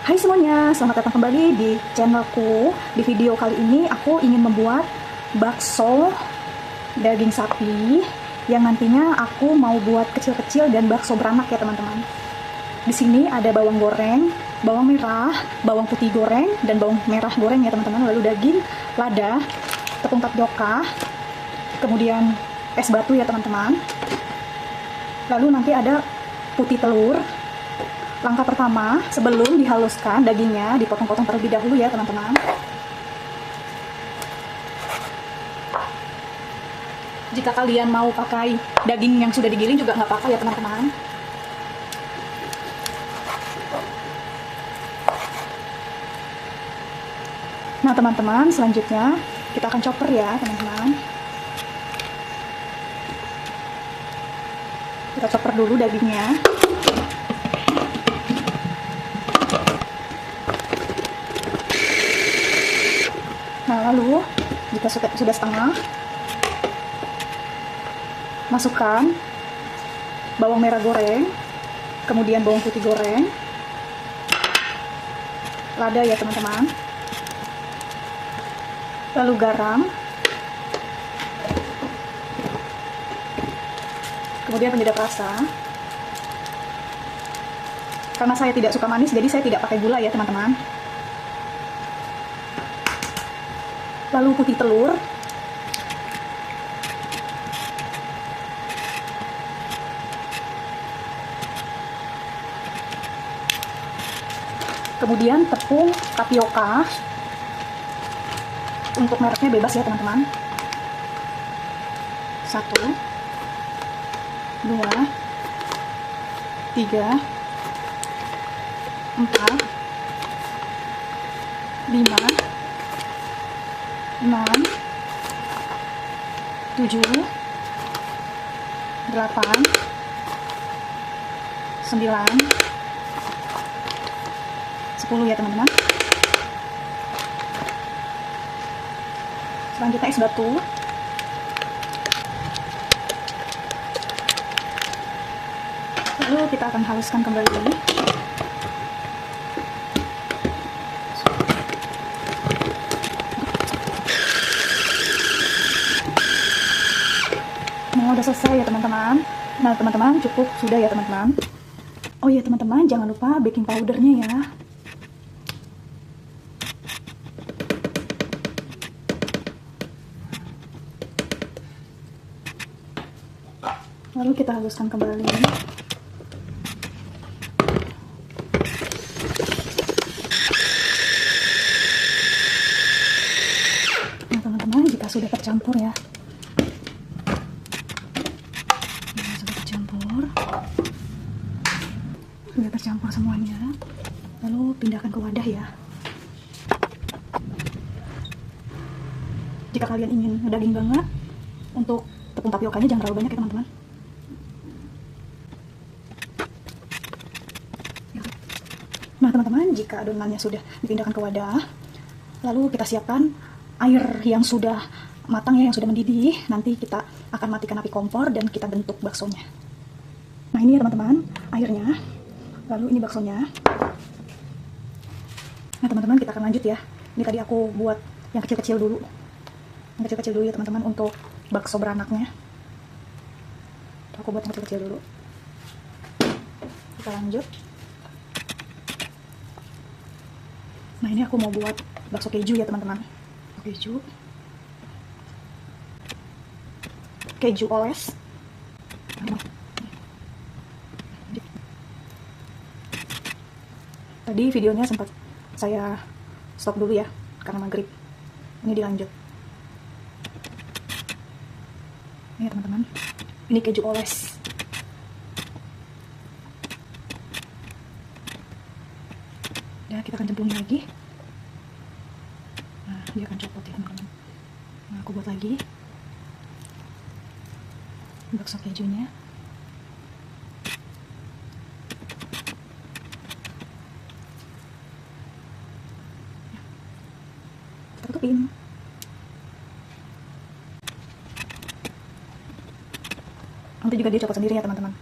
Hai semuanya, selamat datang kembali di channelku. Di video kali ini aku ingin membuat bakso daging sapi yang nantinya aku mau buat kecil-kecil dan bakso beranak ya teman-teman. Di sini ada bawang goreng, bawang merah, bawang putih goreng, dan bawang merah goreng ya teman-teman. Lalu daging lada, tepung tapioka, kemudian es batu ya teman-teman. Lalu nanti ada putih telur. Langkah pertama, sebelum dihaluskan dagingnya, dipotong-potong terlebih dahulu ya teman-teman. Jika kalian mau pakai daging yang sudah digiling juga nggak apa-apa ya teman-teman. Nah teman-teman, selanjutnya kita akan chopper ya teman-teman. Kita chopper dulu dagingnya. Nah lalu jika sudah setengah, masukkan bawang merah goreng, kemudian bawang putih goreng, lada ya teman-teman, lalu garam, kemudian penyedap rasa. Karena saya tidak suka manis, jadi saya tidak pakai gula ya teman-teman. Lalu putih telur, kemudian tepung tapioka. Untuk mereknya bebas ya teman-teman. 1, 2, 3, 4, 5, 6, 7, 8, 9, 10 ya teman-teman. Selanjutnya es batu. Lalu kita akan haluskan kembali. Nah, udah selesai ya teman-teman. Nah teman-teman, cukup sudah ya teman-teman. Oh iya teman-teman, jangan lupa baking powdernya ya. Lalu kita haluskan kembali. Nah teman-teman, jika sudah tercampur ya, sudah tercampur semuanya, lalu pindahkan ke wadah ya. Jika kalian ingin ngedaging banget, untuk tepung tapiokanya jangan terlalu banyak ya teman-teman. Nah teman-teman, jika adonannya sudah dipindahkan ke wadah, lalu kita siapkan air yang sudah matang ya, yang sudah mendidih. Nanti kita akan matikan api kompor dan kita bentuk baksonya. Nah ini ya teman-teman airnya. Lalu ini baksonya. Nah teman-teman, kita akan lanjut ya. Ini tadi aku buat yang kecil-kecil dulu. Yang kecil-kecil dulu ya teman-teman untuk bakso beranaknya. Aku buat yang kecil-kecil dulu. Kita lanjut. Nah ini aku mau buat bakso keju ya teman-teman. Keju oles. Tadi videonya sempat saya stop dulu ya karena maghrib. Ini dilanjut. Ini ya teman-teman, ini keju oles. Ya kita akan cemplungin lagi. Nah dia akan copot ya teman-teman. Nah aku buat lagi bakso kejunya. Tutupin. Nanti juga dia copot sendiri ya teman-teman.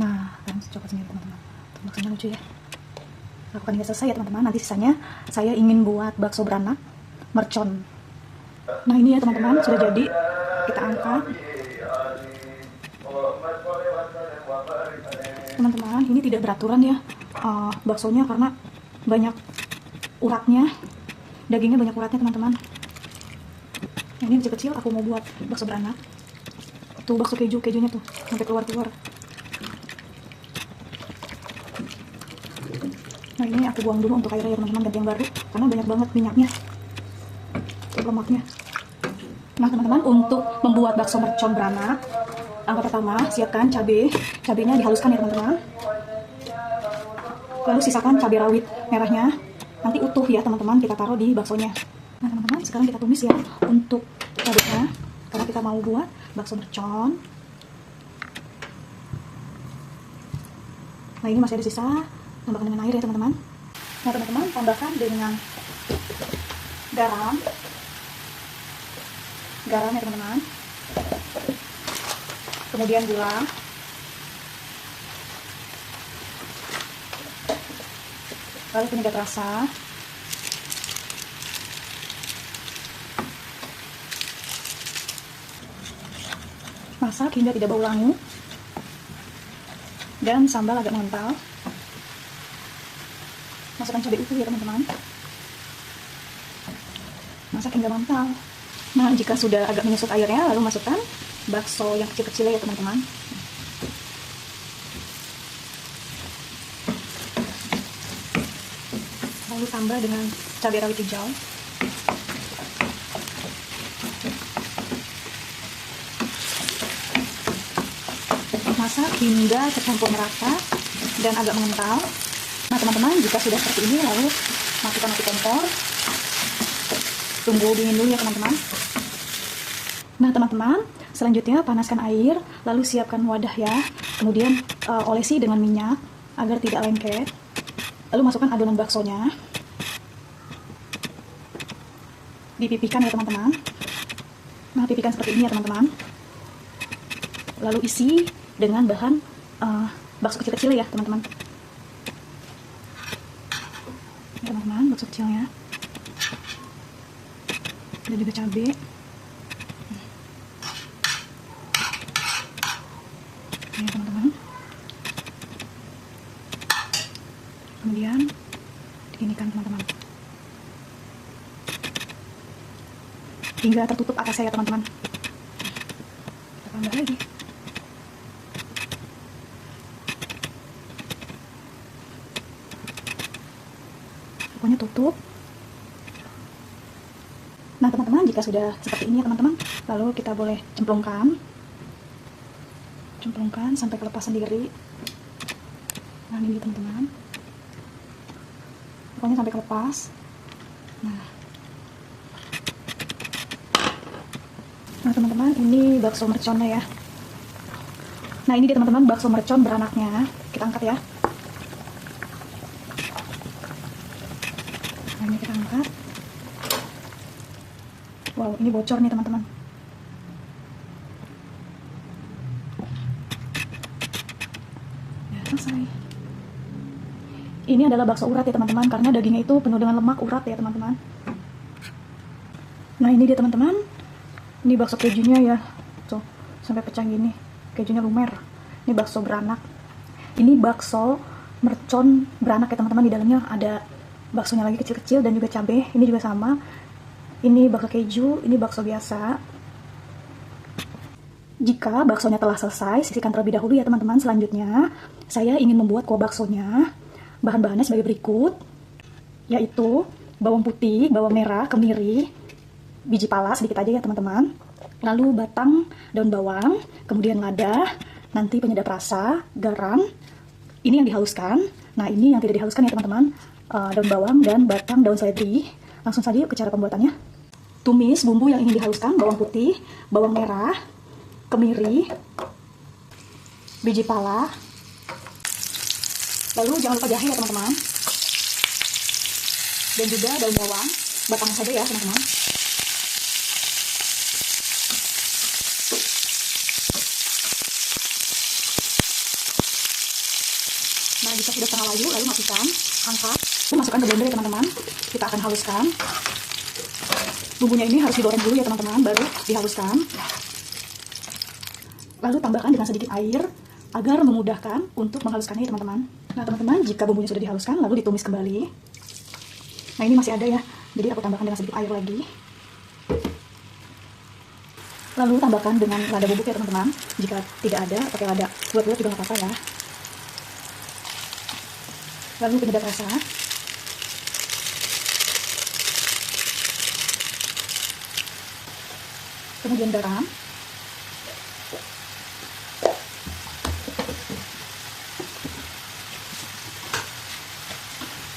Nah kan copot sendiri teman-teman. baksonya lucu ya. Lakukan hingga selesai ya teman-teman. Nanti sisanya saya ingin buat bakso beranak mercon. Nah ini ya teman-teman, sudah jadi. Kita angkat. Teman-teman, ini tidak beraturan ya baksonya karena banyak uratnya. Dagingnya banyak uratnya teman-teman. Nah, ini kecil-kecil aku mau buat bakso beranak. Tuh bakso kejunya tuh sampai keluar-keluar. Nah ini aku buang dulu untuk airnya ya teman-teman, ganti yang baru karena banyak banget minyaknya, lemaknya. Nah teman-teman, untuk membuat bakso mercon beranak, langkah pertama siapkan cabenya dihaluskan ya teman-teman. Lalu sisakan cabai rawit merahnya, nanti utuh ya teman-teman, kita taruh di baksonya. Nah teman-teman, sekarang kita tumis ya untuk cabenya karena kita mau buat bakso mercon. Nah ini masih ada sisa, tambahkan dengan air ya teman-teman. Nah teman-teman, tambahkan dengan garam ya teman-teman. Kemudian gula, lalu penyedap rasa, masak hingga tidak bau langu, dan sambal agak mengental. Masukkan cabai utuh ya teman-teman. Masak hingga mengental. Nah jika sudah agak menyusut airnya, lalu masukkan bakso yang kecil-kecil ya teman-teman. Lalu tambah dengan cabai rawit hijau. Masak hingga tercampur merata dan agak mengental. Nah teman-teman, jika sudah seperti ini, lalu masukkan api kompor. Tunggu dingin dulu ya teman-teman. Nah teman-teman, selanjutnya panaskan air, lalu siapkan wadah ya. Kemudian olesi dengan minyak agar tidak lengket. Lalu masukkan adonan baksonya. Dipipihkan ya teman-teman. Nah pipihkan seperti ini ya teman-teman. Lalu isi dengan bahan bakso kecil-kecil ya teman-teman. Teman-teman, bakso kecilnya. Dan juga cabai. Ini teman-teman. Kemudian diginikan teman-teman. Hingga tertutup atasnya ya teman-teman. Kita tambah lagi. Pokoknya tutup. Nah teman-teman, jika sudah seperti ini ya teman-teman, lalu kita boleh cemplungkan sampai kelepas sendiri. Nah ini teman-teman, pokoknya sampai kelepas. Nah teman-teman, ini bakso merconnya ya. Nah ini dia teman-teman, bakso mercon beranaknya. Kita angkat ya. Nah ini kita angkat. Wow, ini bocor nih teman-teman. Ya, selesai. Ini adalah bakso urat ya teman-teman, karena dagingnya itu penuh dengan lemak urat ya teman-teman. Nah ini dia teman-teman. Ini bakso kejunya ya. Tuh, sampai pecah gini. Kejunya lumer. Ini bakso beranak. Ini bakso mercon beranak ya teman-teman. Di dalamnya ada baksonya lagi kecil-kecil dan juga cabai. Ini juga sama. Ini bakso keju, ini bakso biasa. Jika baksonya telah selesai, sisihkan terlebih dahulu ya teman-teman. Selanjutnya, saya ingin membuat kuah baksonya. Bahan-bahannya sebagai berikut, yaitu bawang putih, bawang merah, kemiri, biji pala sedikit aja ya teman-teman. Lalu batang daun bawang, kemudian lada, nanti penyedap rasa, garam. Ini yang dihaluskan. Nah ini yang tidak dihaluskan ya teman-teman, daun bawang dan batang daun seledri. Langsung saja yuk ke cara pembuatannya. Tumis bumbu yang ingin dihaluskan, bawang putih, bawang merah, kemiri, biji pala, lalu jangan lupa jahe ya teman-teman, dan juga daun bawang, batang saja ya teman-teman. Nah jika sudah setengah layu, lalu masukkan, angkat, masukkan ke blender ya teman-teman. Kita akan haluskan. Bumbunya ini harus digoreng dulu ya teman-teman, baru dihaluskan. Lalu tambahkan dengan sedikit air agar memudahkan untuk menghaluskannya ya teman-teman. Nah teman-teman, jika bumbunya sudah dihaluskan, lalu ditumis kembali. Nah ini masih ada ya, jadi aku tambahkan dengan sedikit air lagi. Lalu tambahkan dengan lada bubuk ya teman-teman. Jika tidak ada, pakai lada buat-buat juga nggak apa-apa ya. Lalu penyedap rasa. Kemudian garam.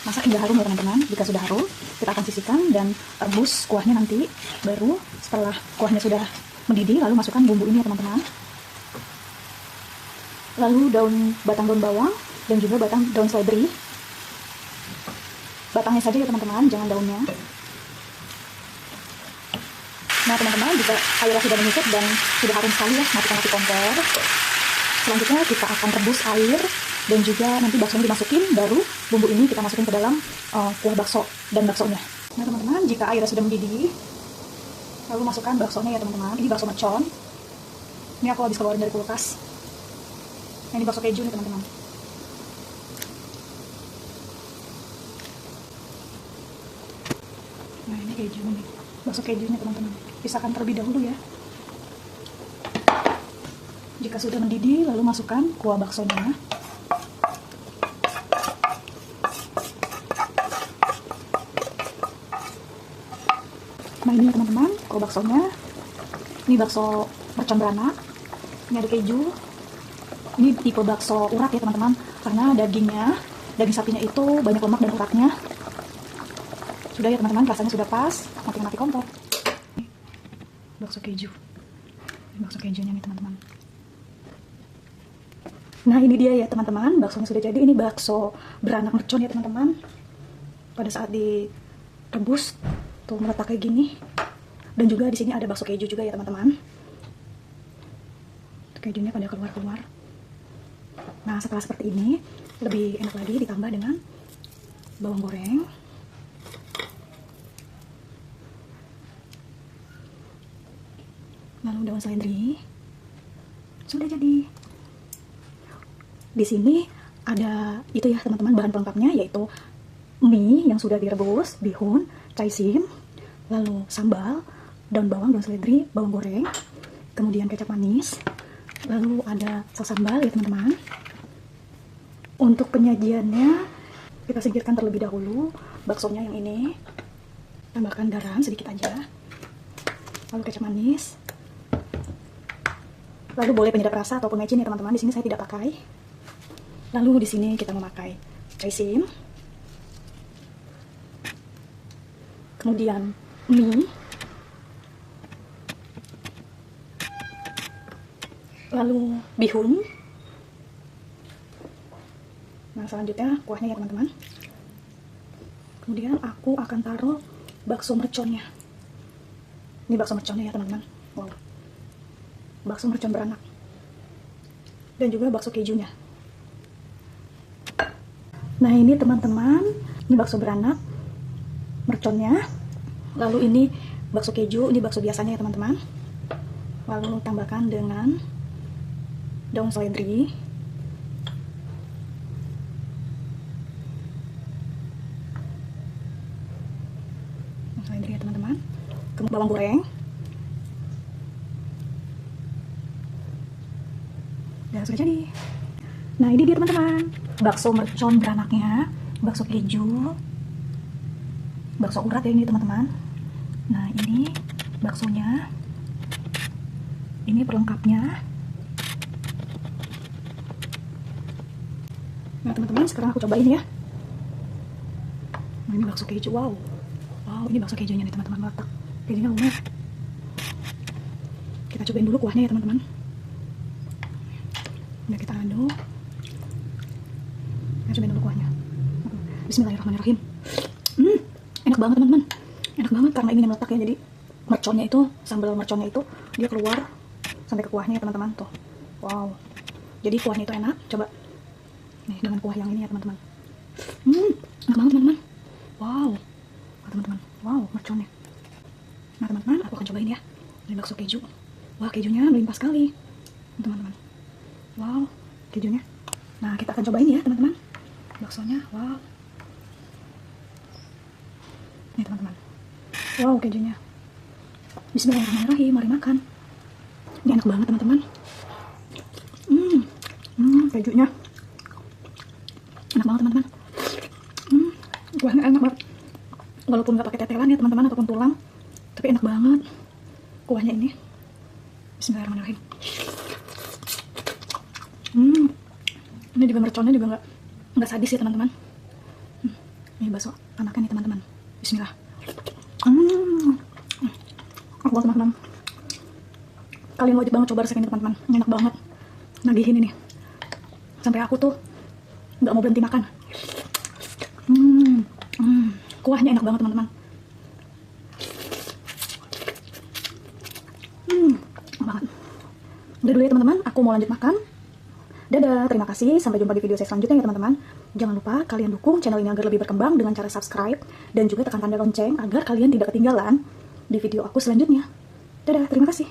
Masak hingga harum ya teman-teman. Jika sudah harum, kita akan sisihkan dan rebus kuahnya nanti. Baru setelah kuahnya sudah mendidih, lalu masukkan bumbu ini ya teman-teman. Lalu batang daun bawang dan juga batang daun seledri. Batangnya saja ya teman-teman, jangan daunnya. Nah teman-teman, jika airnya sudah menyusut dan sudah harum sekali ya, matikan api kompor. Selanjutnya kita akan rebus air dan juga nanti baksonya dimasukin, baru bumbu ini kita masukin ke dalam kuah bakso dan baksonya. Nah teman-teman, jika airnya sudah mendidih, lalu masukkan baksonya ya teman-teman. Ini bakso mercon. Ini aku habis keluarin dari kulkas. Nah, ini bakso keju nih teman-teman. Nah ini keju nih, bakso kejunya teman-teman. Pisahkan terlebih dahulu ya. Jika sudah mendidih, lalu masukkan kuah baksonya. Nah ini teman-teman, kuah baksonya. Ini bakso mercon beranak. Ini ada keju. Ini tipe bakso urat ya teman-teman, karena daging sapinya itu banyak lemak dan uratnya. Sudah ya teman-teman, rasanya sudah pas. Matikan api kompor. Bakso keju. Ini bakso kejunya nih teman-teman. Nah ini dia ya teman-teman, baksonya sudah jadi. Ini bakso beranak mercon ya teman-teman. Pada saat direbus tuh meletak kayak gini. Dan juga di sini ada bakso keju juga ya teman-teman. Kejunya pada keluar-keluar. Nah setelah seperti ini, lebih enak lagi ditambah dengan bawang goreng. Lalu daun seledri. Sudah jadi. Di sini ada itu ya teman-teman, bahan pelengkapnya yaitu mie yang sudah direbus, bihun, caisim, lalu sambal, daun bawang, daun seledri, bawang goreng, kemudian kecap manis, lalu ada saus sambal ya teman-teman. Untuk penyajiannya kita singkirkan terlebih dahulu baksonya yang ini. Tambahkan garam sedikit aja, lalu kecap manis. Lalu boleh penyedap rasa ataupun mecin ya teman-teman. Di sini saya tidak pakai. Lalu di sini kita memakai caisim, kemudian mie, lalu bihun. Nah selanjutnya kuahnya ya teman-teman. Kemudian aku akan taruh bakso merconnya. Ini bakso merconnya ya teman-teman. Wow. Bakso mercon beranak. Dan juga bakso kejunya. Nah ini teman-teman, ini bakso beranak merconnya. Lalu ini bakso keju, ini bakso biasanya ya teman-teman. Lalu tambahkan dengan daun seledri. Daun seledri ya teman-teman. Kemudian bawang goreng. Dan sudah jadi. Nah ini dia teman-teman, bakso mercon beranaknya, bakso keju, bakso urat ya ini teman-teman. Nah ini baksonya, ini pelengkapnya. Nah teman-teman, sekarang aku cobain ya. Nah ini bakso keju, wow, ini bakso kejunya nih teman-teman, meletak, kejunya lumer. Kita cobain dulu kuahnya ya teman-teman. Udah kita aduk. Kita cobain dulu kuahnya. Bismillahirrahmanirrahim. Enak banget teman-teman. Enak banget karena ini meletak ya. Jadi merconnya itu, sambal merconnya itu dia keluar sampai ke kuahnya ya teman-teman tuh. Wow. Jadi kuahnya itu enak. Coba Nih dengan kuah yang ini ya teman-teman. Enak banget teman-teman. Wow. Nah, teman-teman. Wow, merconnya. Nah teman-teman, aku akan cobain ya. Ini bakso keju. Wah, kejunya melimpah sekali. Teman-teman. Wow, kejunya. Nah, kita akan cobain ya teman-teman. Baksonya, wow. Nih teman-teman. Wow, kejunya. Bismillahirrahmanirrahim, mari makan. Ini enak banget teman-teman. Kejunya enak banget teman-teman. Kuahnya enak banget. Walaupun nggak pakai tetelan ya teman-teman ataupun tulang, tapi enak banget kuahnya ini. Bismillahirrahmanirrahim. Ini juga merconnya juga nggak sadis ya teman-teman. Ini bakso anaknya nih teman-teman. Bismillah. Enak banget teman-teman. Kalian wajib banget coba resep ini teman-teman. Enak banget. Nagihin ini. Sampai aku tuh nggak mau berhenti makan. Kuahnya enak banget teman-teman. Enak banget. Udah dulu ya teman-teman, aku mau lanjut makan. Dadah, terima kasih. Sampai jumpa di video saya selanjutnya ya teman-teman. Jangan lupa kalian dukung channel ini agar lebih berkembang dengan cara subscribe dan juga tekan tanda lonceng agar kalian tidak ketinggalan di video aku selanjutnya. Dadah, terima kasih.